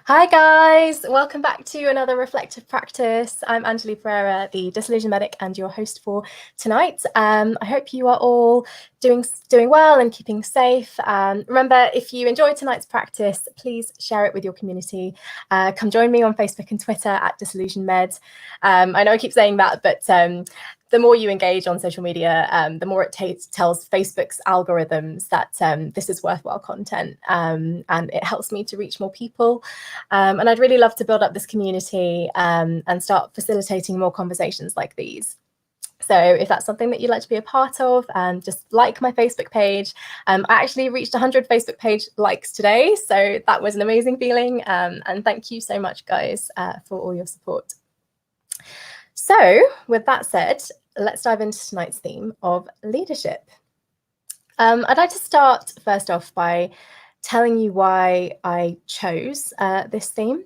Hi guys, welcome back to another reflective practice. I'm Angeli Pereira, the Disillusioned Medic and your host for tonight. I hope you are all doing well and keeping safe. Remember, if you enjoyed tonight's practice, please share it with your community. Come join me on Facebook and Twitter at Disillusioned Med. I know I keep saying that, but the more you engage on social media, the more it tells Facebook's algorithms that this is worthwhile content, and it helps me to reach more people. And I'd really love to build up this community and start facilitating more conversations like these. So if that's something that you'd like to be a part of, just like my Facebook page. I actually reached 100 Facebook page likes today, so that was an amazing feeling. And thank you so much, guys, for all your support. So with that said, let's dive into tonight's theme of leadership. I'd like to start first off by telling you why I chose this theme.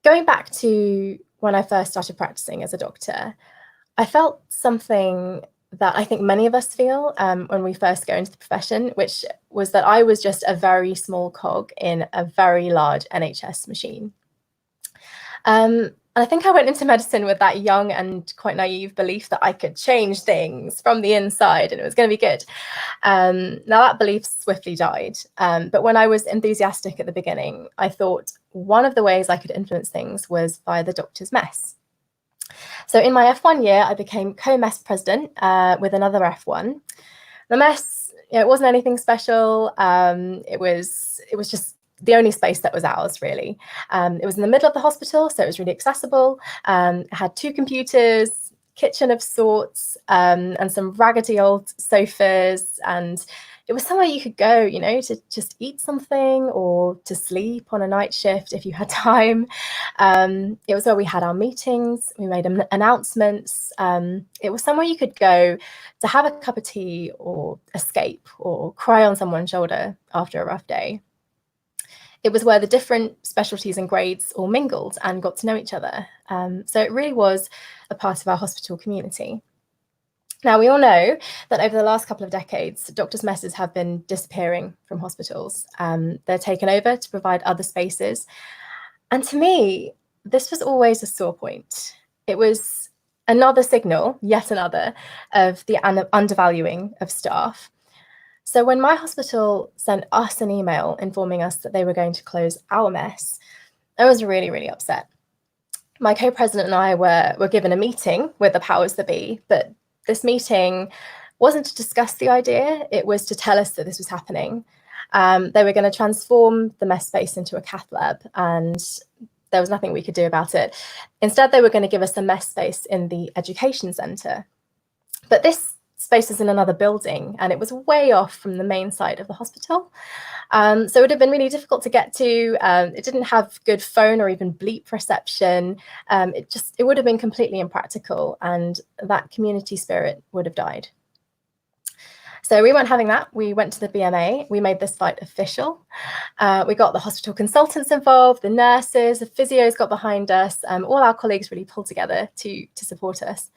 Going back to when I first started practicing as a doctor, I felt something that I think many of us feel when we first go into the profession, which was that I was just a very small cog in a very large NHS machine. I think I went into medicine with that young and quite naive belief that I could change things from the inside and it was going to be good. Now that belief swiftly died. But when I was enthusiastic at the beginning, I thought one of the ways I could influence things was via the doctor's mess. So in my F1 year, I became co-mess president with another F1. The mess, it wasn't anything special. It was just the only space that was ours, really. It was in the middle of the hospital, so it was really accessible. It had 2 computers, kitchen of sorts, and some raggedy old sofas. And it was somewhere you could go, you know, to just eat something or to sleep on a night shift if you had time. It was where we had our meetings. We made announcements. It was somewhere you could go to have a cup of tea or escape or cry on someone's shoulder after a rough day. It was where the different specialties and grades all mingled and got to know each other. So it really was a part of our hospital community. Now, we all know that over the last couple of decades, doctors' messes have been disappearing from hospitals. They're taken over to provide other spaces. And to me, this was always a sore point. It was another signal, yet another, of the undervaluing of staff. So when my hospital sent us an email informing us that they were going to close our mess, I was really, really upset. My co-president and I were given a meeting with the powers that be, but this meeting wasn't to discuss the idea, it was to tell us that this was happening. They were going to transform the mess space into a cath lab, and there was nothing we could do about it. Instead, they were going to give us a mess space in the education centre. But this space is in another building and it was way off from the main side of the hospital. So it would have been really difficult to get to. It didn't have good phone or even bleep reception. It would have been completely impractical and that community spirit would have died. So we weren't having that. We went to the BMA. We made this fight official. We got the hospital consultants involved, the nurses, the physios got behind us. All our colleagues really pulled together to support us.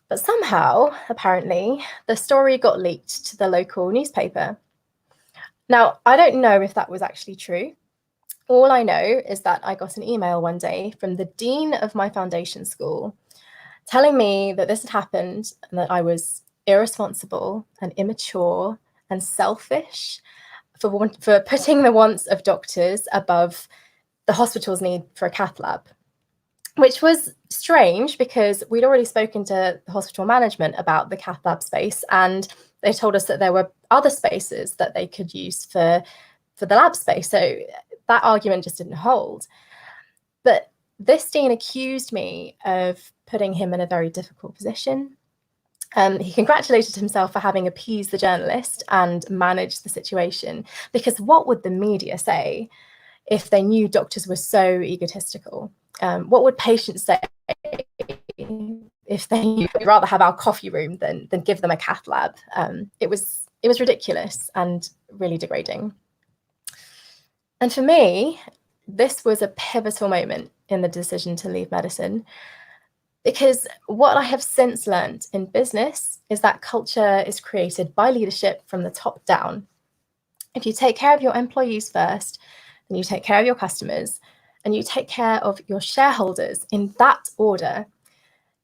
But somehow, apparently, the story got leaked to the local newspaper. Now, I don't know if that was actually true. All I know is that I got an email one day from the dean of my foundation school telling me that this had happened and that I was irresponsible and immature and selfish for putting the wants of doctors above the hospital's need for a cath lab. Which was strange because we'd already spoken to the hospital management about the cath lab space and they told us that there were other spaces that they could use for the lab space. So that argument just didn't hold. But this dean accused me of putting him in a very difficult position. He congratulated himself for having appeased the journalist and managed the situation, because what would the media say if they knew doctors were so egotistical? What would patients say if they would rather have our coffee room than give them a cath lab? It was ridiculous and really degrading. And for me, this was a pivotal moment in the decision to leave medicine, because what I have since learned in business is that culture is created by leadership from the top down. If you take care of your employees first, then you take care of your customers, and you take care of your shareholders in that order.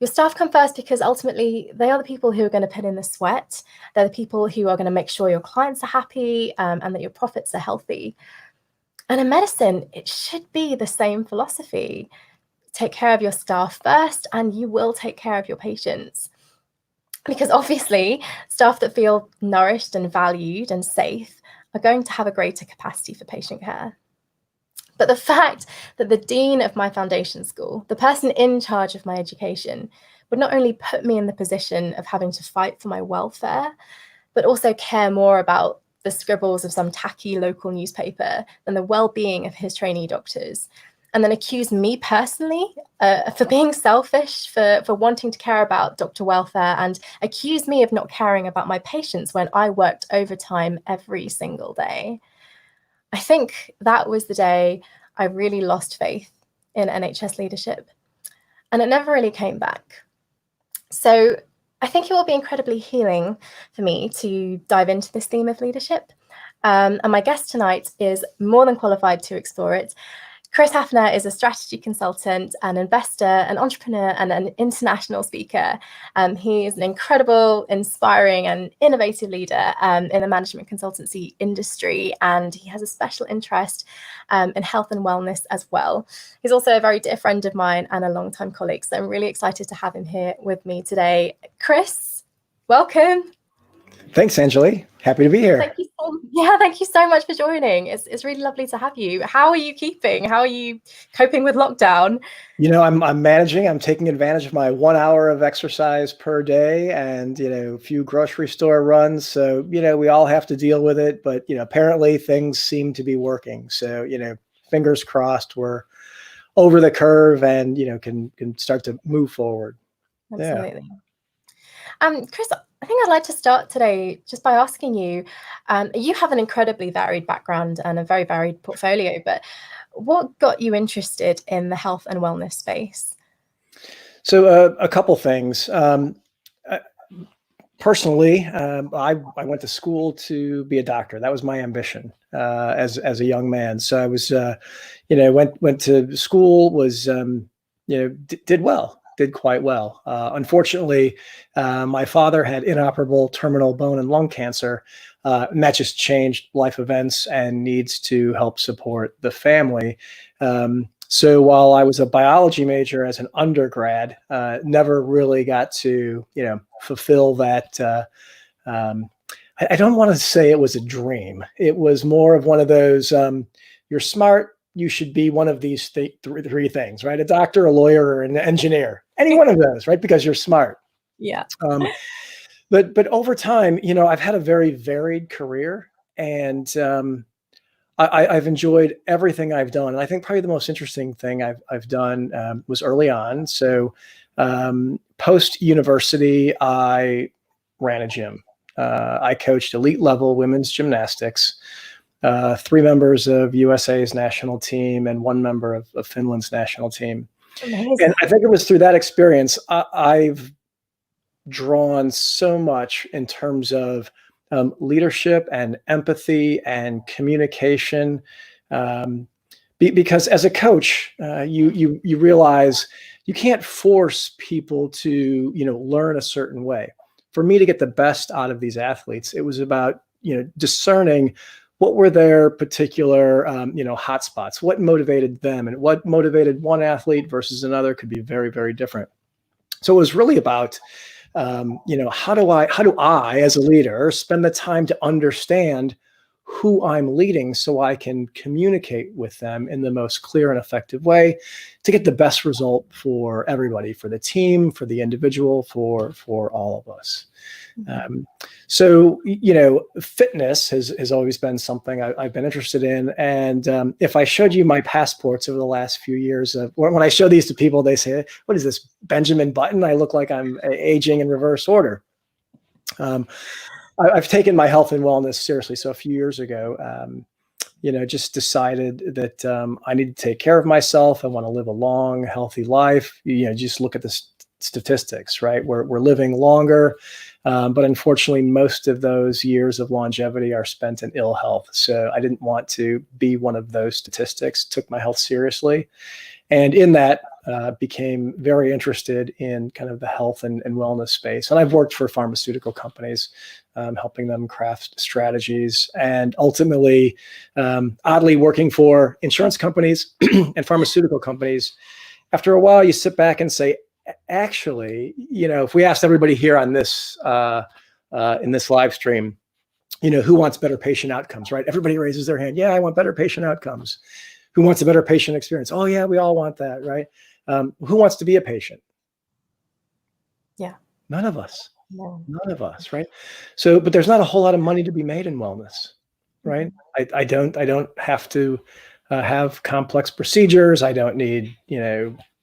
Your staff come first because ultimately they are the people who are going to put in the sweat. They're the people who are going to make sure your clients are happy and that your profits are healthy. And in medicine, it should be the same philosophy. Take care of your staff first, and you will take care of your patients. Because obviously, staff that feel nourished and valued and safe are going to have a greater capacity for patient care. But the fact that the dean of my foundation school, the person in charge of my education, would not only put me in the position of having to fight for my welfare, but also care more about the scribbles of some tacky local newspaper than the well-being of his trainee doctors, and then accuse me personally for being selfish, for wanting to care about doctor welfare, and accuse me of not caring about my patients when I worked overtime every single day. I think that was the day I really lost faith in NHS leadership, and it never really came back. So I think it will be incredibly healing for me to dive into this theme of leadership. And my guest tonight is more than qualified to explore it. Chris Hafner is a strategy consultant, an investor, an entrepreneur, and an international speaker. He is an incredible, inspiring, and innovative leader in the management consultancy industry, and he has a special interest in health and wellness as well. He's also a very dear friend of mine and a longtime colleague, so I'm really excited to have him here with me today. Chris, welcome. Thanks, Anjali. Happy to be here. Thank you so much for joining. It's really lovely to have you. How are you keeping? How are you coping with lockdown? You know, I'm managing. I'm taking advantage of my 1 hour of exercise per day and, a few grocery store runs. So, we all have to deal with it. But, apparently things seem to be working. So, fingers crossed we're over the curve and, can start to move forward. Absolutely. Yeah. Chris, I think I'd like to start today just by asking you, you have an incredibly varied background and a very varied portfolio, but what got you interested in the health and wellness space? So a couple things. Personally, I went to school to be a doctor. That was my ambition as a young man. So I was, went to school, was, did quite well. Unfortunately, my father had inoperable terminal bone and lung cancer, and that just changed life events and needs to help support the family. So while I was a biology major as an undergrad, never really got to, fulfill that. I don't want to say it was a dream. It was more of one of those, you're smart, you should be one of these three things, right? A doctor, a lawyer, or an engineer. Any one of those, right? Because you're smart. Yeah. But over time, I've had a very varied career, and I've enjoyed everything I've done. And I think probably the most interesting thing I've done was early on. So post-university, I ran a gym. I coached elite level women's gymnastics. 3 members of USA's national team and 1 member of Finland's national team. Amazing. And I think it was through that experience I've drawn so much in terms of leadership and empathy and communication. Because as a coach, you realize you can't force people to learn a certain way. For me to get the best out of these athletes, it was about discerning what were their particular, hot spots, what motivated them, and what motivated one athlete versus another could be very, very different. So it was really about, how do I, as a leader, spend the time to understand who I'm leading so I can communicate with them in the most clear and effective way to get the best result for everybody, for the team, for the individual, for all of us. So, fitness has always been something I've been interested in. And if I showed you my passports over the last few years, when I show these to people, they say, what is this, Benjamin Button? I look like I'm aging in reverse order. I've taken my health and wellness seriously. So a few years ago, just decided that I need to take care of myself. I want to live a long, healthy life. Just look at the statistics, right? We're living longer, but unfortunately, most of those years of longevity are spent in ill health. So I didn't want to be one of those statistics, took my health seriously. And in that, became very interested in kind of the health and wellness space. And I've worked for pharmaceutical companies, helping them craft strategies, and ultimately, oddly, working for insurance companies and pharmaceutical companies. After a while, you sit back and say, actually, if we asked everybody here on this in this live stream, who wants better patient outcomes, right? Everybody raises their hand. Yeah, I want better patient outcomes. Who wants a better patient experience? Oh yeah, we all want that, right? Who wants to be a patient? Yeah. None of us. No. None of us, right? So, but there's not a whole lot of money to be made in wellness, right? I don't have to have complex procedures. I don't need,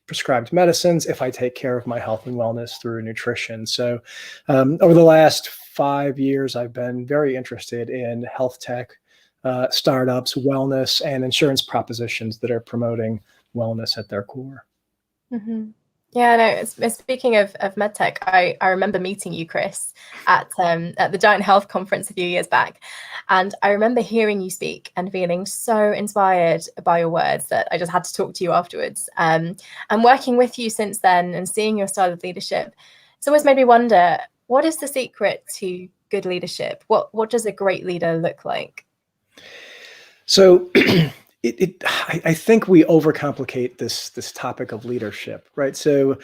prescribed medicines if I take care of my health and wellness through nutrition. So, over the last 5 years, I've been very interested in health tech, startups, wellness, and insurance propositions that are promoting wellness at their core. Mm-hmm. Yeah, no, speaking of medtech, I remember meeting you, Chris, at the Giant Health Conference a few years back. And I remember hearing you speak and feeling so inspired by your words that I just had to talk to you afterwards. And working with you since then and seeing your style of leadership, it's always made me wonder, what is the secret to good leadership? What does a great leader look like? So I think we overcomplicate this topic of leadership, right? So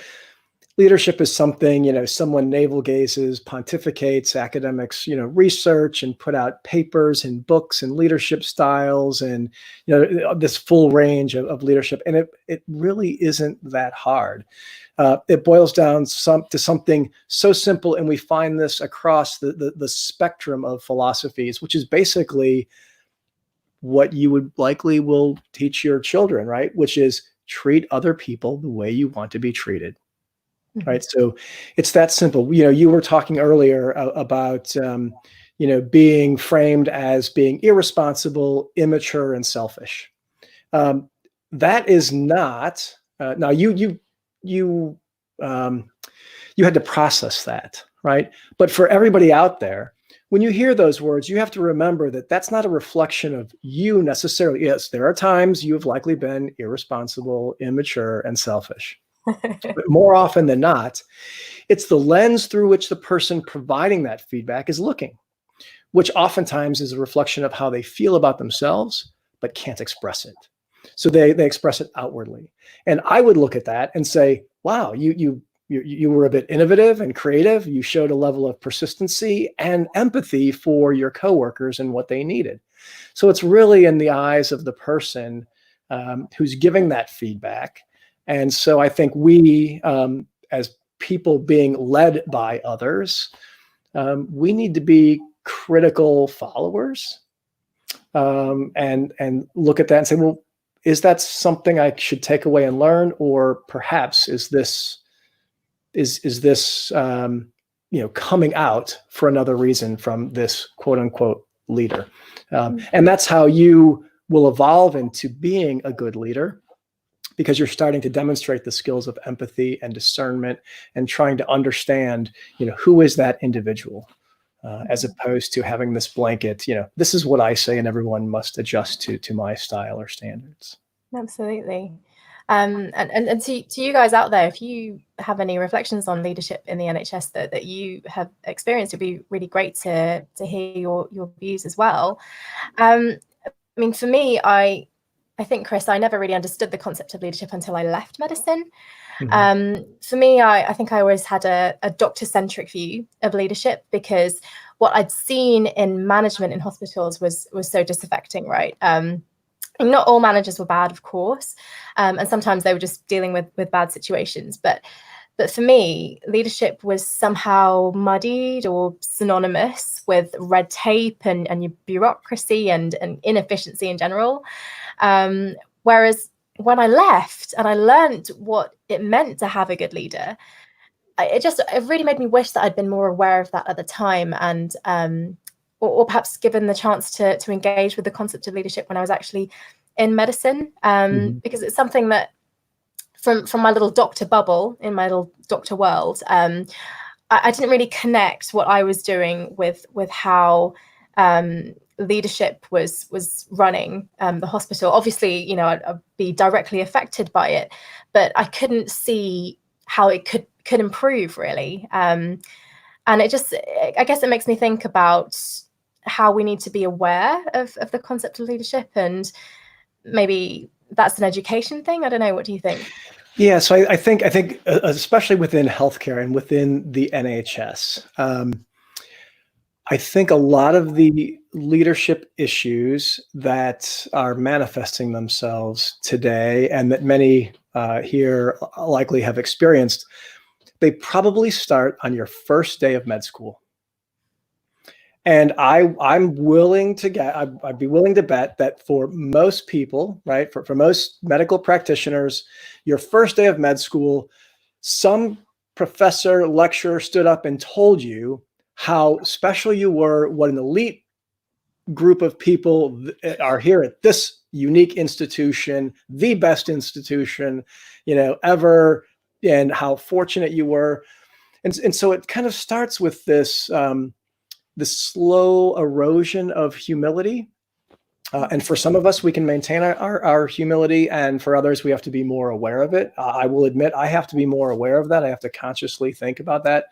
leadership is something, someone navel gazes, pontificates, academics, research and put out papers and books and leadership styles and, this full range of leadership. And it really isn't that hard. It boils down to something so simple. And we find this across the spectrum of philosophies, which is basically what you would likely will teach your children, right? Which is treat other people the way you want to be treated. Right. So it's that simple. You were talking earlier about, being framed as being irresponsible, immature, and selfish. That is not, now you had to process that, right? But for everybody out there, when you hear those words, you have to remember that that's not a reflection of you necessarily. Yes, there are times you have likely been irresponsible, immature, and selfish. But more often than not, it's the lens through which the person providing that feedback is looking, which oftentimes is a reflection of how they feel about themselves, but can't express it. So they express it outwardly. And I would look at that and say, wow, you were a bit innovative and creative. You showed a level of persistency and empathy for your coworkers and what they needed. So it's really in the eyes of the person who's giving that feedback. And so I think we, as people being led by others, we need to be critical followers and look at that and say, well, is that something I should take away and learn? Or perhaps is this coming out for another reason from this quote unquote leader? And that's how you will evolve into being a good leader, because you're starting to demonstrate the skills of empathy and discernment and trying to understand, who is that individual, as opposed to having this blanket, this is what I say and everyone must adjust to my style or standards. Absolutely. And to you guys out there, if you have any reflections on leadership in the NHS that you have experienced, it'd be really great to hear your views as well. I mean, for me, I think, Chris, I never really understood the concept of leadership until I left medicine. For me, I think I always had a doctor-centric view of leadership, because what I'd seen in management in hospitals was so disaffecting, right? And not all managers were bad, of course, and sometimes they were just dealing with bad situations. But for me, leadership was somehow muddied or synonymous with red tape and bureaucracy and inefficiency in general. Whereas when I left and I learned what it meant to have a good leader, it really made me wish that I'd been more aware of that at the time, and or perhaps given the chance to engage with the concept of leadership when I was actually in medicine, because it's something that from my little doctor bubble, in my little doctor world, I didn't really connect what I was doing with how leadership was running the hospital. Obviously, you know, I'd be directly affected by it, but I couldn't see how it could improve, really. And it just, I guess it makes me think about how we need to be aware of the concept of leadership, and maybe that's an education thing. I don't know. What do you think? Yeah, so I think especially within healthcare and within the NHS, I think a lot of the leadership issues that are manifesting themselves today, and that many here likely have experienced, they probably start on your first day of med school. And I'm willing to get, I'd be willing to bet that for most people, right, for most medical practitioners, your first day of med school, some professor, lecturer stood up and told you how special you were, what an elite group of people are here at this unique institution, the best institution, you know, ever, and how fortunate you were. And so it kind of starts with this, the slow erosion of humility. And for some of us, we can maintain our humility, and for others, we have to be more aware of it. I will admit, I have to be more aware of that. I have to consciously think about that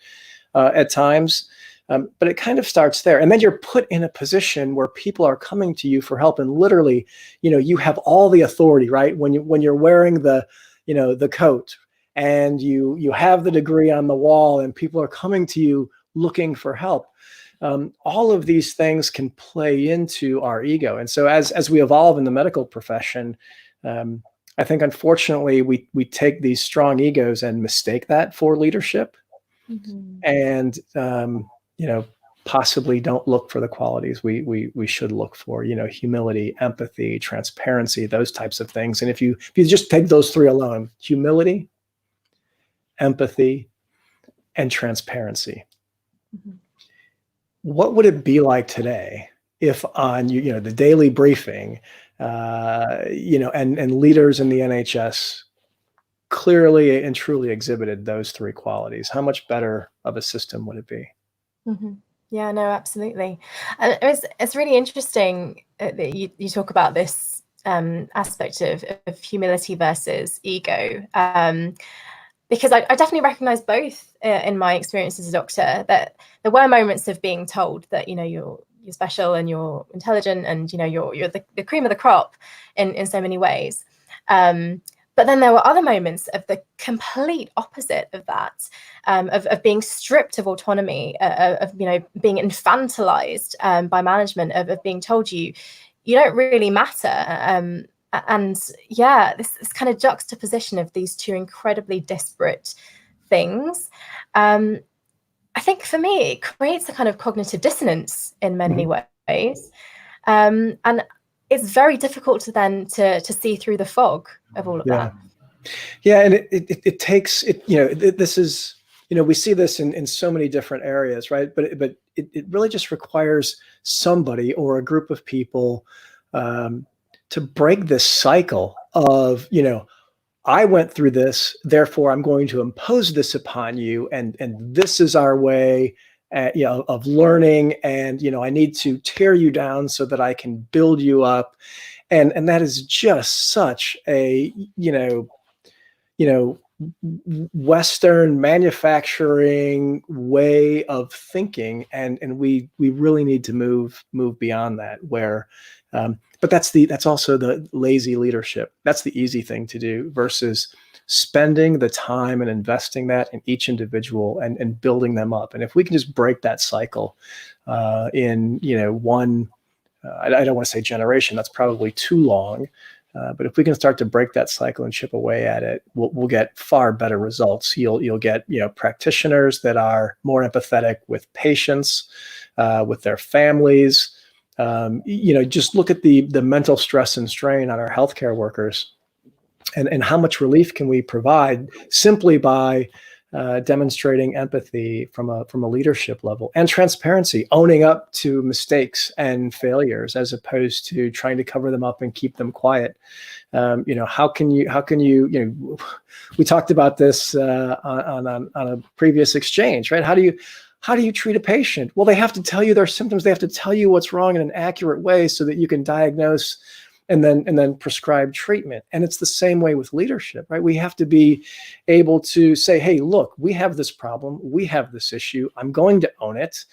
at times. But it kind of starts there. And then you're put in a position where people are coming to you for help. And literally, you know, you have all the authority, right? When you're wearing the, you know, the coat, and you have the degree on the wall, and people are coming to you looking for help. All of these things can play into our ego. And so as we evolve in the medical profession, I think, unfortunately, we take these strong egos and mistake that for leadership. Mm-hmm. And, you know, possibly don't look for the qualities we should look for, you know, humility, empathy, transparency, those types of things. And if you just take those three alone, humility, empathy, and transparency, mm-hmm. What would it be like today if on, you know, the daily briefing, you know, and leaders in the NHS clearly and truly exhibited those three qualities? How much better of a system would it be? Mm-hmm. Yeah, no, absolutely. And it's really interesting that you talk about this aspect of humility versus ego. Because I definitely recognize both in my experience as a doctor, that there were moments of being told that, you know, you're special and you're intelligent and, you know, you're the cream of the crop in so many ways. But then there were other moments of the complete opposite of that, of being stripped of autonomy, of, you know, being infantilized by management, of being told you don't really matter. And yeah, this kind of juxtaposition of these two incredibly disparate things, I think for me, it creates a kind of cognitive dissonance in many mm-hmm. ways. And it's very difficult to then to see through the fog of all of that. Yeah, and it takes it, you know, this is, you know, we see this in so many different areas, right? But it really just requires somebody or a group of people to break this cycle of, you know, I went through this, therefore I'm going to impose this upon you, and this is our way, you know, of learning, and, you know, I need to tear you down so that I can build you up, and that is just such a, you know, Western manufacturing way of thinking, and we really need to move beyond that. Where, but that's also the lazy leadership. That's the easy thing to do versus spending the time and investing that in each individual and building them up. And if we can just break that cycle in, you know, one, I don't want to say generation, that's probably too long. But if we can start to break that cycle and chip away at it, we'll get far better results. You'll get, you know, practitioners that are more empathetic with patients, with their families. You know, just look at the mental stress and strain on our healthcare workers, and how much relief can we provide simply by demonstrating empathy from a leadership level, and transparency, owning up to mistakes and failures as opposed to trying to cover them up and keep them quiet. How can you, we talked about this on a previous exchange, right? How do you treat a patient? Well, they have to tell you their symptoms. They have to tell you what's wrong in an accurate way so that you can diagnose and then prescribe treatment. And it's the same way with leadership, right? We have to be able to say, hey, look, we have this problem. We have this issue. I'm going to own it.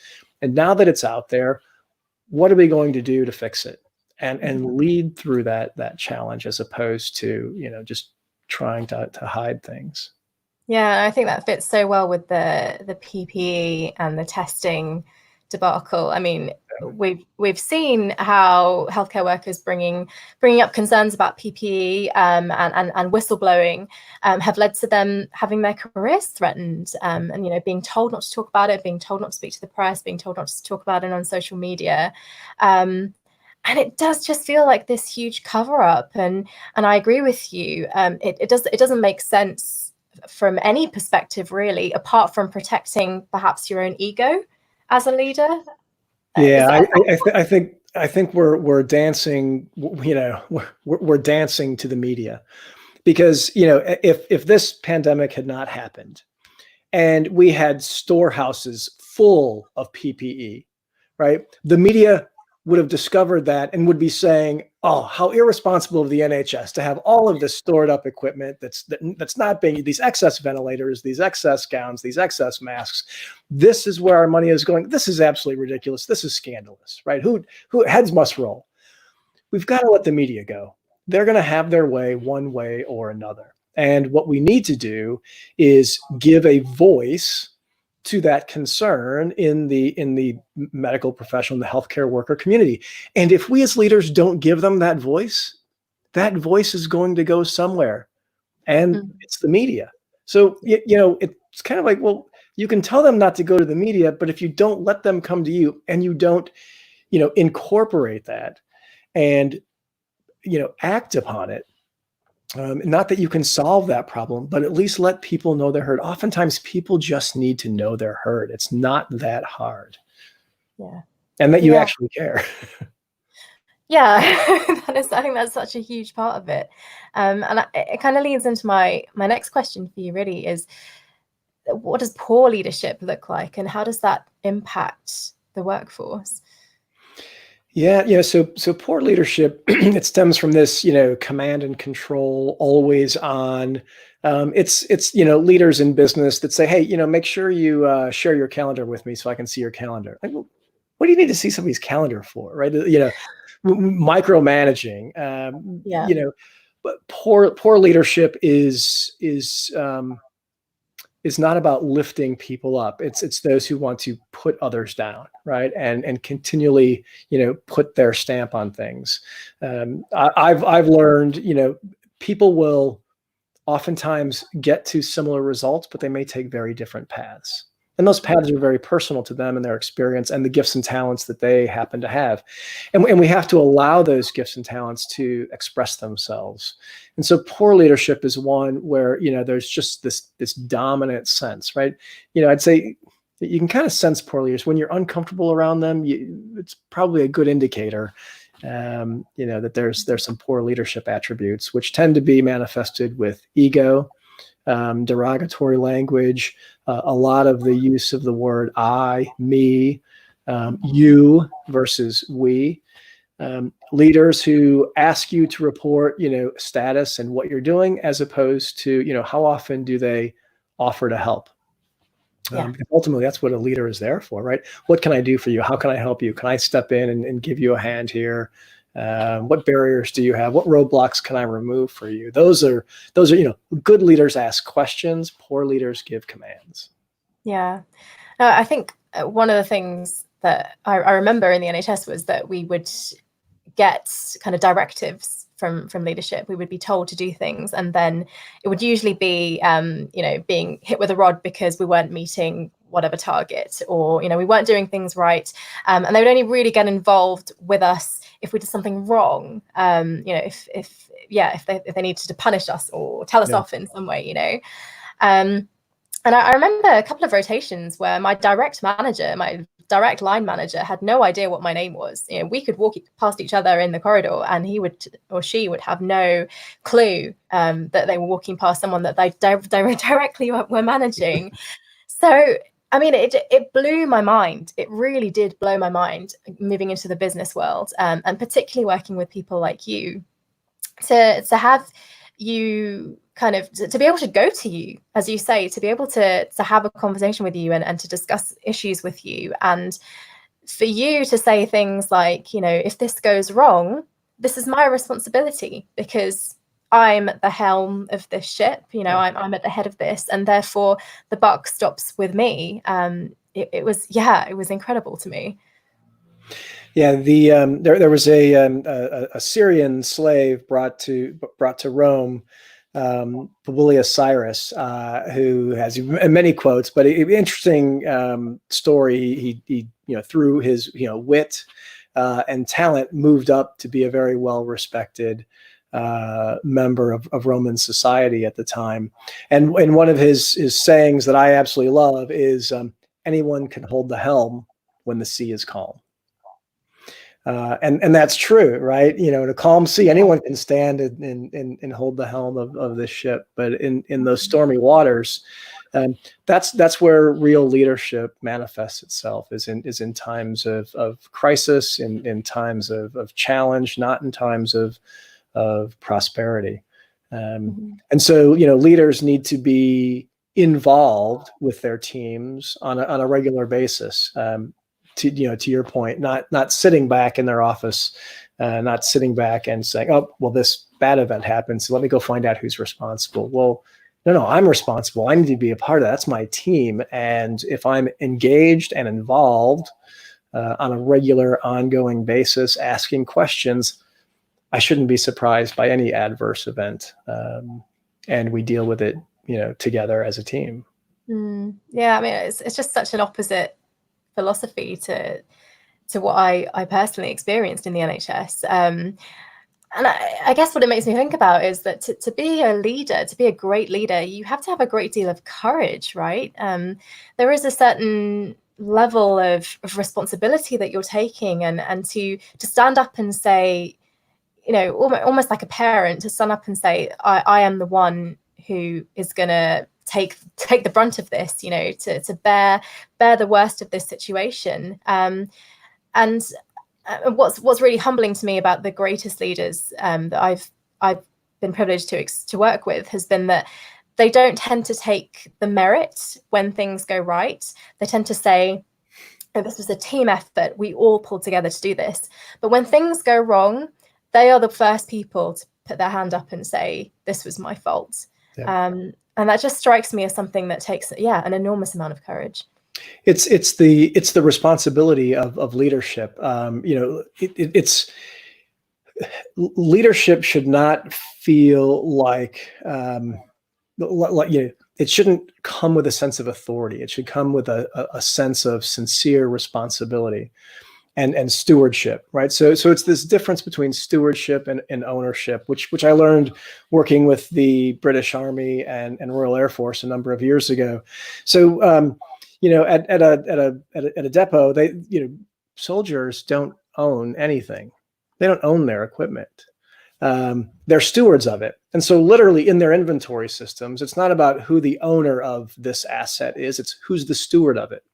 And now that it's out there, what are we going to do to fix it? And lead through that challenge as opposed to, just trying to hide things. Yeah, I think that fits so well with the PPE and the testing debacle. I mean, we've seen how healthcare workers bringing up concerns about PPE and whistleblowing have led to them having their careers threatened, and being told not to talk about it, being told not to speak to the press, being told not to talk about it on social media. And it does just feel like this huge cover up. And I agree with you. It doesn't make sense from any perspective, really, apart from protecting perhaps your own ego as a leader. Yeah, I think we're dancing. We're dancing to the media, because if this pandemic had not happened, and we had storehouses full of PPE, right? The media would have discovered that and would be saying, oh, how irresponsible of the NHS to have all of this stored up equipment that's not being, these excess ventilators, these excess gowns, these excess masks. This is where our money is going. This is absolutely ridiculous. This is scandalous, right? Who heads must roll. We've got to let the media go. They're going to have their way one way or another. And what we need to do is give a voice to that concern in the medical professional, the healthcare worker community. And if we as leaders don't give them that voice is going to go somewhere, and it's the media. So, it's kind of like, well, you can tell them not to go to the media, but if you don't let them come to you and you don't, incorporate that and, act upon it, not that you can solve that problem, but at least let people know they're heard. Oftentimes people just need to know they're heard. It's not that hard. Yeah. And that you actually care. Yeah, I think that's such a huge part of it. And it kind of leads into my next question for you, really, is what does poor leadership look like, and how does that impact the workforce? Yeah. So poor leadership, it stems from this, command and control, always on. It's leaders in business that say, hey, make sure you share your calendar with me so I can see your calendar. Like, well, what do you need to see somebody's calendar for, right? Micromanaging. But poor leadership is not about lifting people up. It's those who want to put others down, right? And continually, put their stamp on things. I've learned, people will oftentimes get to similar results, but they may take very different paths. And those paths are very personal to them and their experience and the gifts and talents that they happen to have. And we have to allow those gifts and talents to express themselves. And so poor leadership is one where, there's just this dominant sense, right? I'd say you can kind of sense poor leaders when you're uncomfortable around them. It's probably a good indicator, that there's some poor leadership attributes, which tend to be manifested with ego, derogatory language, a lot of the use of the word I, me, you versus we. Leaders who ask you to report, status and what you're doing, as opposed to, how often do they offer to help? Ultimately, that's what a leader is there for, right? What can I do for you? How can I help you? Can I step in and give you a hand here? What barriers do you have? What roadblocks can I remove for you? Those are, good leaders ask questions. Poor leaders give commands. Yeah. No, I think one of the things that I remember in the NHS was that we would get kind of directives from leadership. We would be told to do things, and then it would usually be, being hit with a rod because we weren't meeting whatever target, or, we weren't doing things right. And they would only really get involved with us if we did something wrong. If they needed to punish us or tell us off in some way, And I remember a couple of rotations where my direct line manager had no idea what my name was. You know, we could walk past each other in the corridor and he would, or she would have no clue that they were walking past someone that they directly were managing. So, I mean, it blew my mind. It really did blow my mind moving into the business world, and particularly working with people like you, to have you kind of to be able to go to you, as you say, to be able to have a conversation with you and to discuss issues with you, and for you to say things like, you know, if this goes wrong, this is my responsibility because I'm at the helm of this ship, you know, I'm at the head of this, and therefore the buck stops with me. It was incredible to me. Yeah, there was a Syrian slave brought to Rome, Publius Cyrus, who has many quotes, but an interesting story. He through his wit and talent, moved up to be a very well respected member of Roman society at the time. And one of his sayings that I absolutely love is, anyone can hold the helm when the sea is calm. And that's true, right? You know, in a calm sea, anyone can stand and hold the helm of this ship. But in those stormy waters, that's where real leadership manifests itself, is in times of crisis, in times of challenge, not in times of prosperity. And so, leaders need to be involved with their teams on a regular basis. To your point, not sitting back in their office, not sitting back and saying, "Oh, well, this bad event happened, so let me go find out who's responsible." Well, no, I'm responsible. I need to be a part of that. That's my team, and if I'm engaged and involved on a regular, ongoing basis, asking questions, I shouldn't be surprised by any adverse event, and we deal with it, together as a team. Yeah, I mean, it's just such an opposite philosophy to what I personally experienced in the NHS. And I guess what it makes me think about is that to be a leader, to be a great leader, you have to have a great deal of courage, right? There is a certain level of responsibility that you're taking, and to stand up and say, almost like a parent, to stand up and say, I am the one who is going to take the brunt of this, to bear the worst of this situation. And what's really humbling to me about the greatest leaders that I've been privileged to work with has been that they don't tend to take the merit when things go right. They tend to say, oh, this was a team effort, we all pulled together to do this. But when things go wrong, they are the first people to put their hand up and say, this was my fault. Yeah. And that just strikes me as something that takes, an enormous amount of courage. It's the responsibility of leadership. It's leadership should not feel like it shouldn't come with a sense of authority. It should come with a sense of sincere responsibility and stewardship, right? So it's this difference between stewardship and ownership, which I learned working with the British Army and Royal Air Force a number of years ago. So at a depot, soldiers don't own anything. They don't own their equipment. They're stewards of it. And so literally in their inventory systems, it's not about who the owner of this asset is, it's who's the steward of it.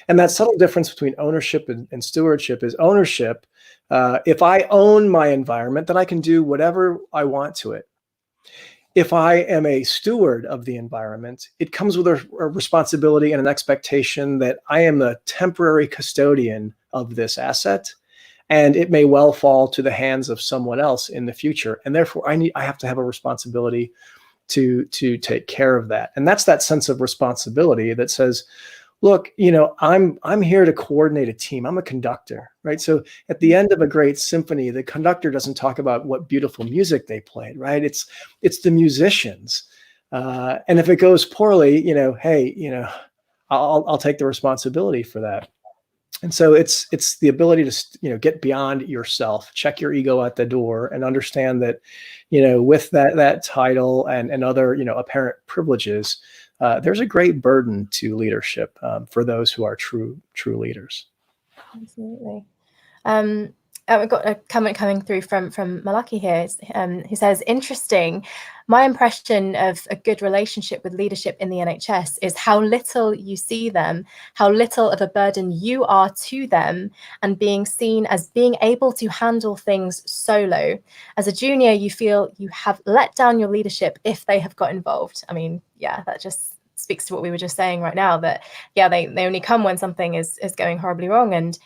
And that subtle difference between ownership and stewardship is ownership. If I own my environment, then I can do whatever I want to it. If I am a steward of the environment, it comes with a responsibility and an expectation that I am the temporary custodian of this asset, and it may well fall to the hands of someone else in the future. And therefore, I have to have a responsibility to take care of that. And that's that sense of responsibility that says, look, I'm here to coordinate a team. I'm a conductor, right? So at the end of a great symphony, the conductor doesn't talk about what beautiful music they played, right? It's the musicians. And if it goes poorly, hey, I'll take the responsibility for that. And so it's the ability to, get beyond yourself, check your ego at the door, and understand that, with that title and other, apparent privileges, there's a great burden to leadership for those who are true leaders. Absolutely. We've got a comment coming through from Malaki here. He says, interesting. My impression of a good relationship with leadership in the NHS is how little you see them, how little of a burden you are to them, and being seen as being able to handle things solo. As a junior, you feel you have let down your leadership if they have got involved. I mean, yeah, that just speaks to what we were just saying right now, that, yeah, they only come when something is going horribly wrong. And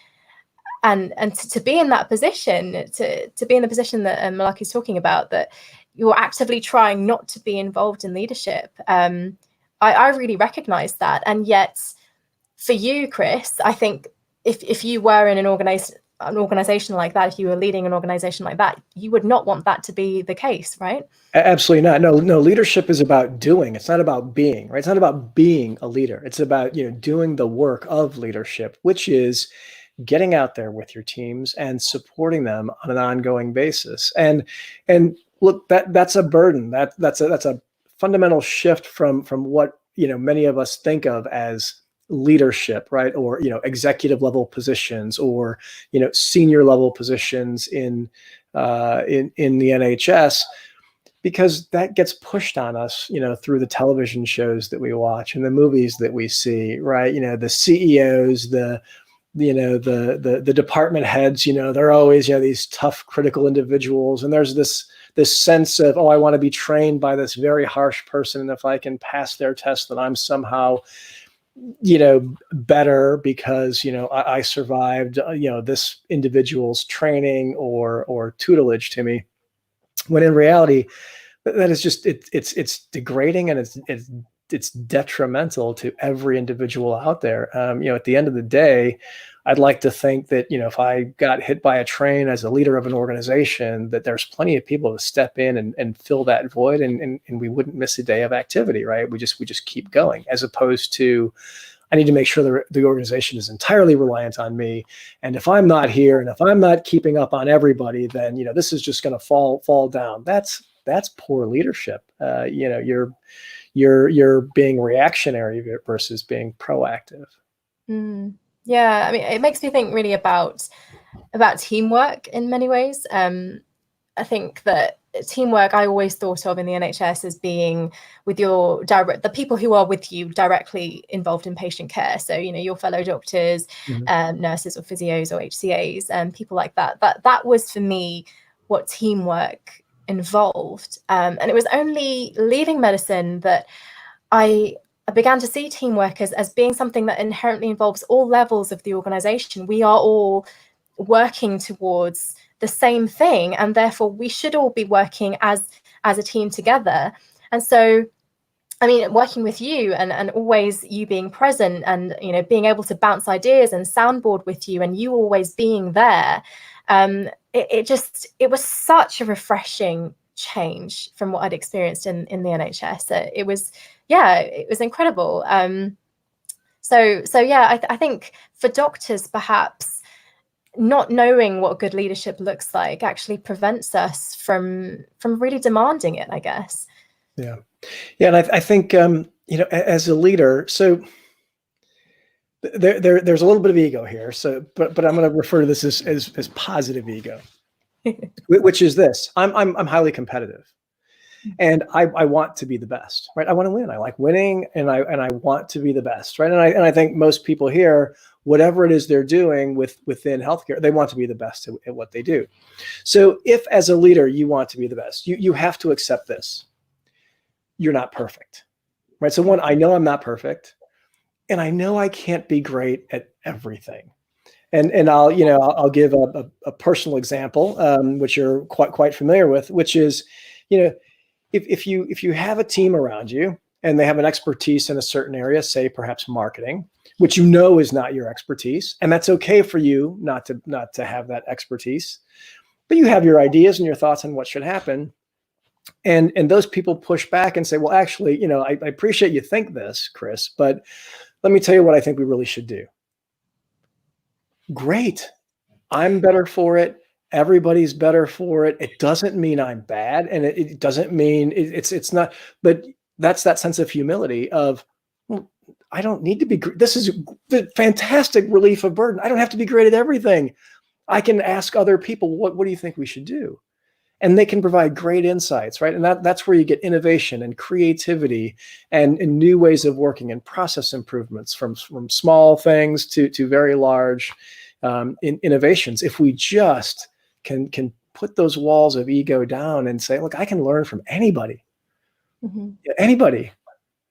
to be in that position, to be in the position that Malaki's talking about, that you're actively trying not to be involved in leadership, I really recognize that. And yet for you, Chris, I think if you were in an organization like that, if you were leading an organization like that, you would not want that to be the case, right? Absolutely not. No, leadership is about doing. It's not about being, right? It's not about being a leader. It's about, doing the work of leadership, which is getting out there with your teams and supporting them on an ongoing basis. And look, that's a burden. That's a fundamental shift from what many of us think of as leadership, right? Or executive level positions, or senior level positions in the NHS, because that gets pushed on us, through the television shows that we watch and the movies that we see, right? The CEOs, the department heads, they're always, these tough, critical individuals. And there's this sense of, oh, I want to be trained by this very harsh person. And if I can pass their test, then I'm somehow, better because, I survived, this individual's training or tutelage to me. When in reality, that is just, it's degrading, and it's detrimental to every individual out there. At the end of the day, I'd like to think that, if I got hit by a train as a leader of an organization, that there's plenty of people to step in and fill that void, and we wouldn't miss a day of activity, right? We just keep going, as opposed to, I need to make sure the organization is entirely reliant on me. And if I'm not here, and if I'm not keeping up on everybody, then, this is just going to fall down. That's poor leadership. You're being reactionary versus being proactive. Yeah, I mean, it makes me think really about teamwork in many ways. I think that teamwork, I always thought of in the NHS as being with the people who are with you directly involved in patient care. So, your fellow doctors, nurses or physios or HCAs, and people like that. That was for me what teamwork involved. And it was only leaving medicine that I began to see teamwork as being something that inherently involves all levels of the organization. We are all working towards the same thing, and therefore we should all be working as a team together. And so, I mean, working with you and always you being present, and being able to bounce ideas and soundboard with you, and you always being there, it was such a refreshing change from what I'd experienced in the NHS. It was incredible. So yeah, I think for doctors, perhaps not knowing what good leadership looks like actually prevents us from really demanding it, I guess. Yeah. And I think, as a leader, so there's a little bit of ego here. So, but I'm going to refer to this as positive ego, which is this: I'm highly competitive, and I want to be the best, right? I want to win. I like winning, and I want to be the best, right? And I think most people here, whatever it is they're doing within healthcare, they want to be the best at what they do. So if as a leader you want to be the best, you have to accept this: you're not perfect, right? So one, I know I'm not perfect, and I know I can't be great at everything. And I'll give a personal example, which you're quite familiar with, which is, if you have a team around you and they have an expertise in a certain area, say perhaps marketing, which is not your expertise, and that's okay for you not to have that expertise, but you have your ideas and your thoughts on what should happen. And those people push back and say, well, actually, I appreciate you think this, Chris, but let me tell you what I think we really should do. Great. I'm better for it. Everybody's better for it. It doesn't mean I'm bad. And it doesn't mean it's not, but that's that sense of humility of, well, I don't need to be, this is the fantastic relief of burden. I don't have to be great at everything. I can ask other people, what do you think we should do? And they can provide great insights, right? And that's where you get innovation and creativity and new ways of working and process improvements from small things to very large innovations. If we just can put those walls of ego down and say, look, I can learn from anybody, anybody.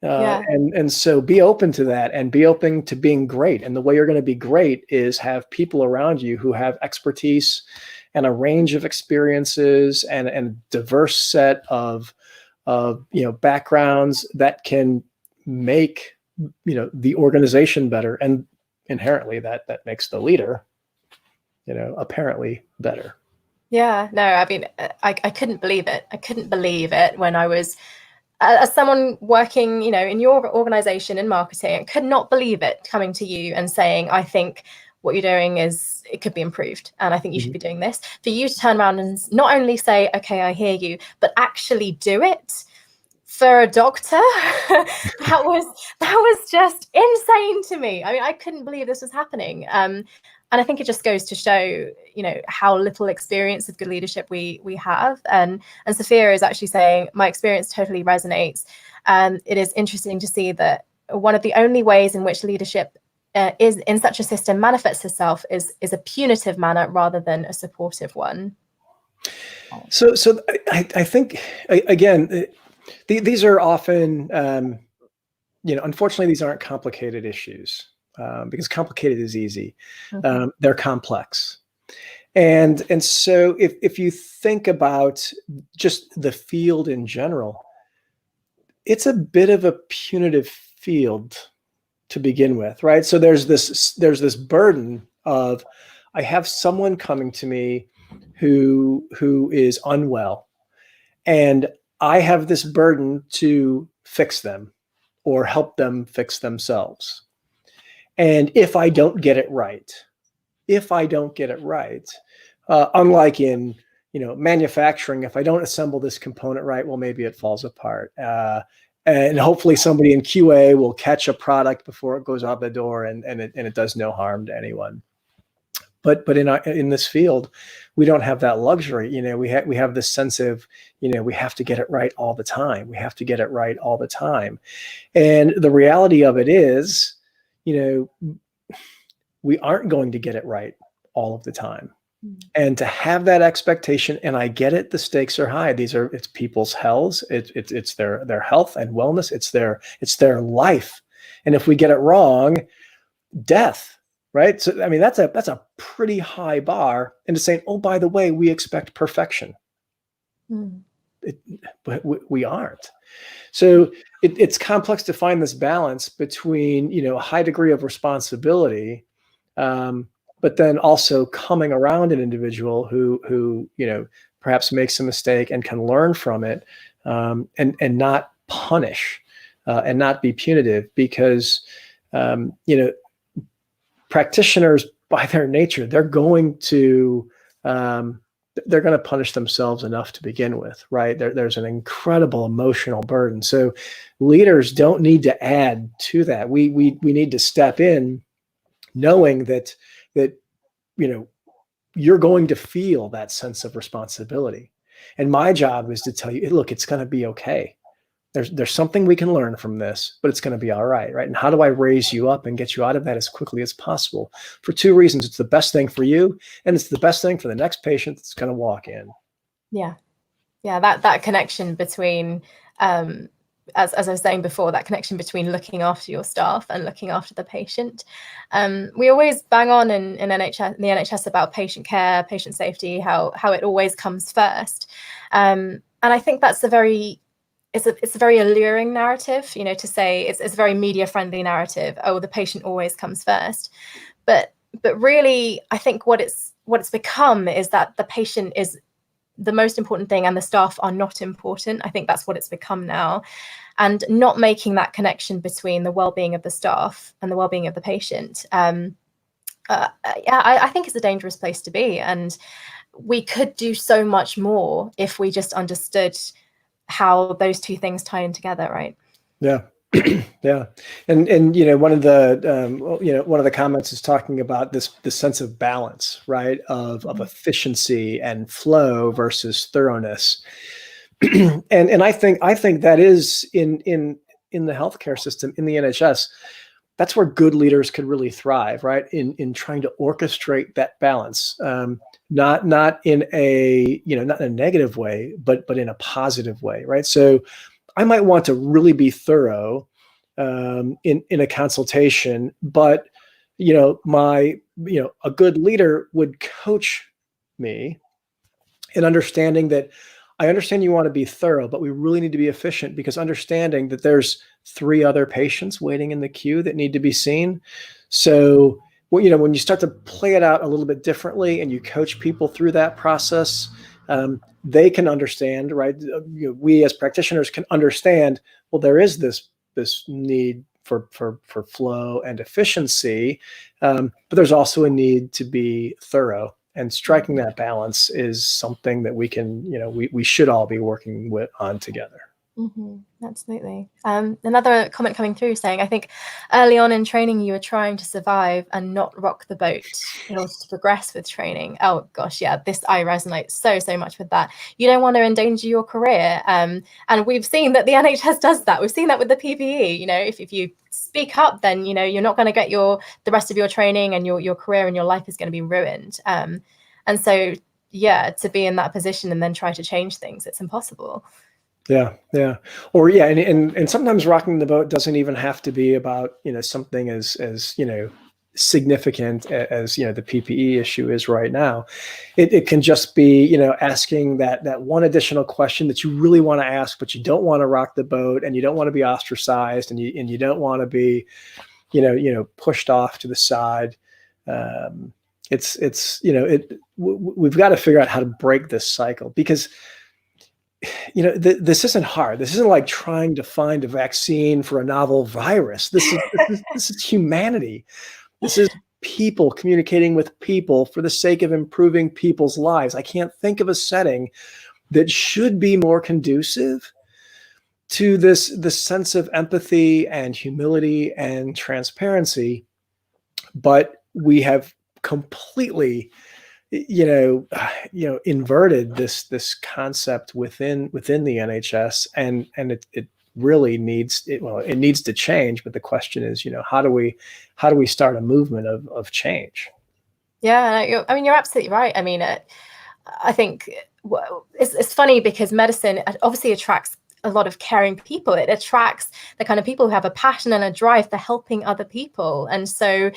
And so be open to that and be open to being great. And the way you're going to be great is have people around you who have expertise and a range of experiences and a diverse set of backgrounds that can make the organization better, and inherently that makes the leader apparently better. Yeah, no, I mean, I couldn't believe it. I couldn't believe it when I was, as someone working, in your organization in marketing, I could not believe it coming to you and saying, I think what you're doing it could be improved, and I think you should be doing this. For you to turn around and not only say, okay, I hear you, but actually do it for a doctor, that was just insane to me. I mean, I couldn't believe this was happening. And I think it just goes to show, how little experience of good leadership we have. And Sophia is actually saying, my experience totally resonates. It is interesting to see that one of the only ways in which leadership is in such a system manifests itself is a punitive manner rather than a supportive one. So I think, again, these are often, unfortunately, these aren't complicated issues. Because complicated is easy. They're complex. And so if you think about just the field in general, it's a bit of a punitive field to begin with, right? So there's this burden of, I have someone coming to me who is unwell, and I have this burden to fix them or help them fix themselves. And if I don't get it right, unlike in manufacturing, if I don't assemble this component right, well, maybe it falls apart. And hopefully somebody in QA will catch a product before it goes out the door and it does no harm to anyone. But in this field, we don't have that luxury. We have this sense of, we have to get it right all the time. We have to get it right all the time. And the reality of it is, we aren't going to get it right all of the time. And to have that expectation, and I get it, the stakes are high. It's people's health, it's their health and wellness, it's their life. And if we get it wrong, death, right? So I mean, that's a pretty high bar. And to say, oh, by the way, we expect perfection. But we aren't. So it's complex to find this balance between, a high degree of responsibility, but then also coming around an individual who perhaps makes a mistake and can learn from it, and not punish and not be punitive, because practitioners by their nature, they're going to punish themselves enough to begin with, right? There's an incredible emotional burden. So leaders don't need to add to that. We need to step in knowing that you're going to feel that sense of responsibility. And my job is to tell you, look, it's going to be okay. There's something we can learn from this, but it's going to be all right, right? And how do I raise you up and get you out of that as quickly as possible? For two reasons. It's the best thing for you, and it's the best thing for the next patient that's going to walk in. Yeah. That connection between, as I was saying before, that connection between looking after your staff and looking after the patient. We always bang on in the NHS about patient care, patient safety, how it always comes first. And I think that's it's a very alluring narrative, to say it's a very media friendly narrative. Oh, the patient always comes first. But really, I think what it's become is that the patient is the most important thing and the staff are not important. I think that's what it's become now. And not making that connection between the well-being of the staff and the well-being of the patient. I think it's a dangerous place to be. And we could do so much more if we just understood how those two things tie in together, right? Yeah. Yeah. And, you know, one of the comments is talking about this sense of balance, right? Of efficiency and flow versus thoroughness. And I think that is in the healthcare system, in the NHS, that's where good leaders could really thrive, right? In trying to orchestrate that balance. Not in a, not in a negative way, but in a positive way, right? So I might want to really be thorough in a consultation, but a good leader would coach me in understanding that I understand you want to be thorough, but we really need to be efficient, because understanding that there's 3 other patients waiting in the queue that need to be seen. So, when you start to play it out a little bit differently and you coach people through that process, they can understand, right? We as practitioners can understand, well, there is this need for flow and efficiency, but there's also a need to be thorough. And striking that balance is something that we can, we should all be working on together. Absolutely. Another comment coming through saying, I think early on in training, you were trying to survive and not rock the boat in order to progress with training. Oh gosh, yeah, I resonate so much with that. You don't want to endanger your career. And we've seen that the NHS does that. We've seen that with the PPE. If you speak up, then you're not going to get the rest of your training, and your career and your life is going to be ruined. And so, yeah, to be in that position and then try to change things, it's impossible. Yeah. Or and sometimes rocking the boat doesn't even have to be about, something as significant as, the PPE issue is right now. It can just be, asking that one additional question that you really want to ask, but you don't want to rock the boat, and you don't want to be ostracized, and you don't want to be, pushed off to the side. We've got to figure out how to break this cycle, because this isn't hard. This isn't like trying to find a vaccine for a novel virus. This is humanity. This is people communicating with people for the sake of improving people's lives. I can't think of a setting that should be more conducive to this sense of empathy and humility and transparency. But we have completely inverted this concept within the NHS, and it really needs to change. But the question is, how do we start a movement of change? Yeah, you're absolutely right. I mean, I think it's funny, because medicine obviously attracts a lot of caring people. It attracts the kind of people who have a passion and a drive for helping other people, and so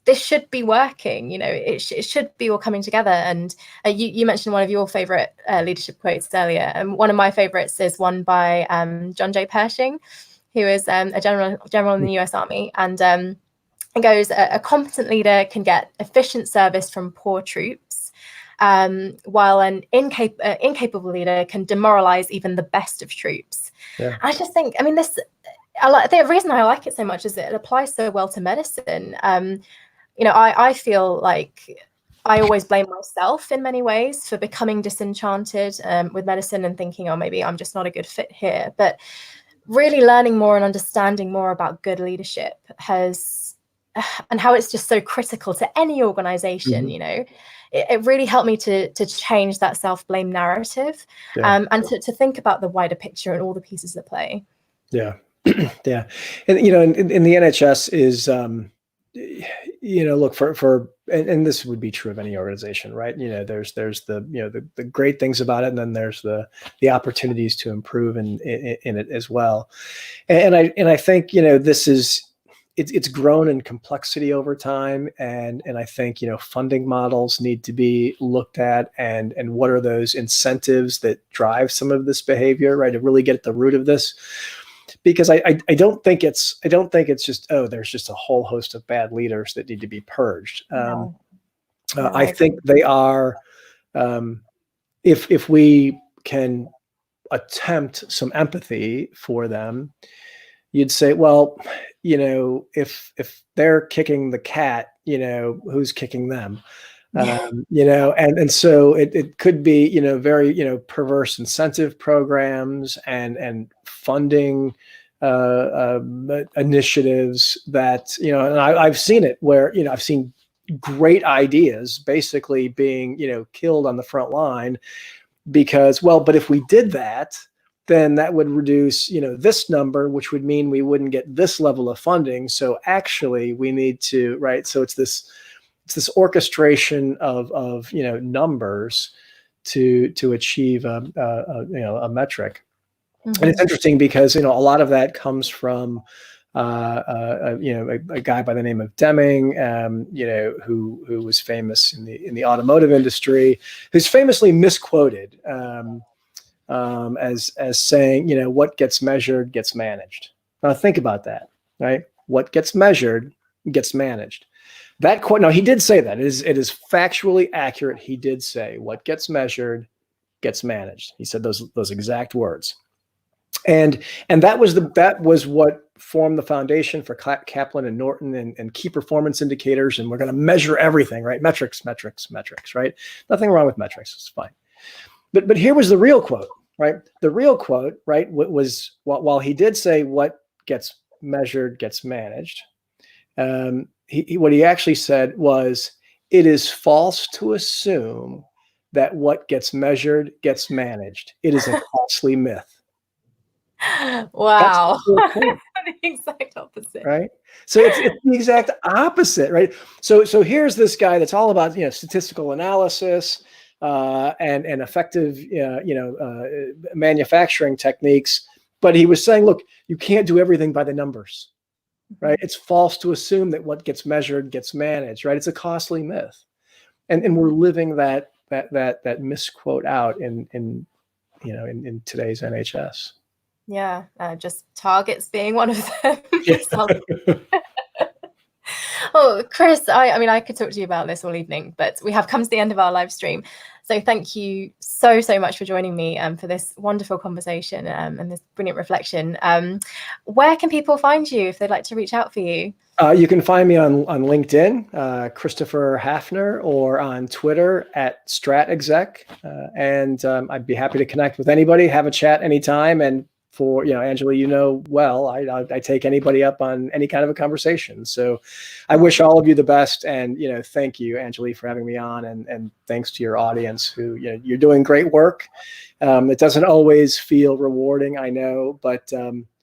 this should be working. It should be all coming together. And you mentioned one of your favorite leadership quotes earlier, and one of my favorites is one by John J. Pershing, who is a general in the US Army, and it goes, a competent leader can get efficient service from poor troops, while an incapable leader can demoralize even the best of troops. Yeah. I just think, the reason I like it so much is it applies so well to medicine. I feel like I always blame myself in many ways for becoming disenchanted with medicine and thinking, oh, maybe I'm just not a good fit here. But really learning more and understanding more about good leadership and how it's just so critical to any organization, it really helped me to change that self-blame narrative, and to think about the wider picture and all the pieces at play. Yeah. Yeah. And, in the NHS is, look for, and this would be true of any organization, right? There's the great things about it, and then there's the opportunities to improve in it as well. And I think, it's grown in complexity over time. And I think, funding models need to be looked at, and what are those incentives that drive some of this behavior, right? To really get at the root of this. Because I don't think it's just, there's just a whole host of bad leaders that need to be purged. No, I think they are, if we can attempt some empathy for them, you'd say, well, if they're kicking the cat, who's kicking them? And so it could be, very, perverse incentive programs and funding initiatives that, and I've seen it where, I've seen great ideas basically being, killed on the front line because, well, but if we did that, then that would reduce, this number, which would mean we wouldn't get this level of funding. So actually we need to, right. So it's this orchestration of numbers to achieve a metric. Mm-hmm. And it's interesting because, a lot of that comes from, a guy by the name of Deming, who was famous in the automotive industry, who's famously misquoted as saying, what gets measured gets managed. Now think about that, right? What gets measured gets managed. That quote, now he did say that. It is factually accurate. He did say what gets measured gets managed. He said those exact words. And that was what formed the foundation for Kaplan and Norton and key performance indicators. And we're going to measure everything, right? Metrics, right? Nothing wrong with metrics. It's fine. But here was the real quote, right? The real quote, right, was while he did say what gets measured gets managed, what he actually said was, it is false to assume that what gets measured gets managed. It is a costly myth. Wow. The exact opposite. Right. So it's the exact opposite, right? So here's this guy that's all about, statistical analysis and effective, manufacturing techniques. But he was saying, look, you can't do everything by the numbers, right? It's false to assume that what gets measured gets managed, right? It's a costly myth. And we're living that misquote out in today's NHS. Yeah, just targets being one of them. Well, Chris, I mean, I could talk to you about this all evening, but we have come to the end of our live stream. So thank you so much for joining me for this wonderful conversation and this brilliant reflection. Where can people find you if they'd like to reach out for you? You can find me on LinkedIn, Christopher Hafner, or on Twitter at StratExec. And I'd be happy to connect with anybody, have a chat anytime. And for, Angela, well, I take anybody up on any kind of a conversation. So I wish all of you the best. And, thank you, Angela, for having me on. And thanks to your audience who, you're doing great work. It doesn't always feel rewarding, I know, but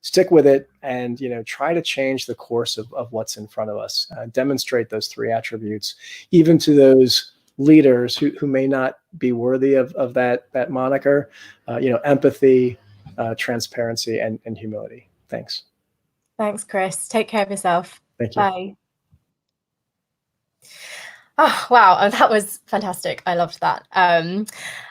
stick with it and, try to change the course of what's in front of us. Demonstrate those three attributes, even to those leaders who may not be worthy of that moniker, empathy, transparency, and humility. Thanks. Thanks, Chris. Take care of yourself. Thank you. Bye. Oh, wow. That was fantastic. I loved that.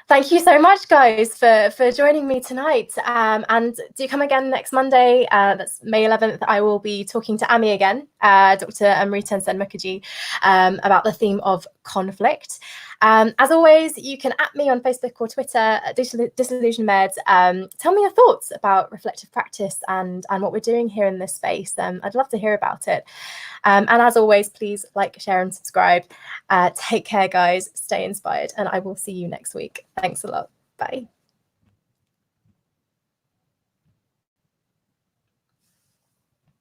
Thank you so much, guys, for joining me tonight. And do come again next Monday. That's May 11th. I will be talking to Ami again, Dr. Amrita Sen Mukherjee, about the theme of conflict. As always, you can @ me on Facebook or Twitter at Disillusioned Med. Tell me your thoughts about reflective practice and what we're doing here in this space. I'd love to hear about it. And as always, please like, share, and subscribe. Take care, guys. Stay inspired, and I will see you next week. Thanks a lot. Bye.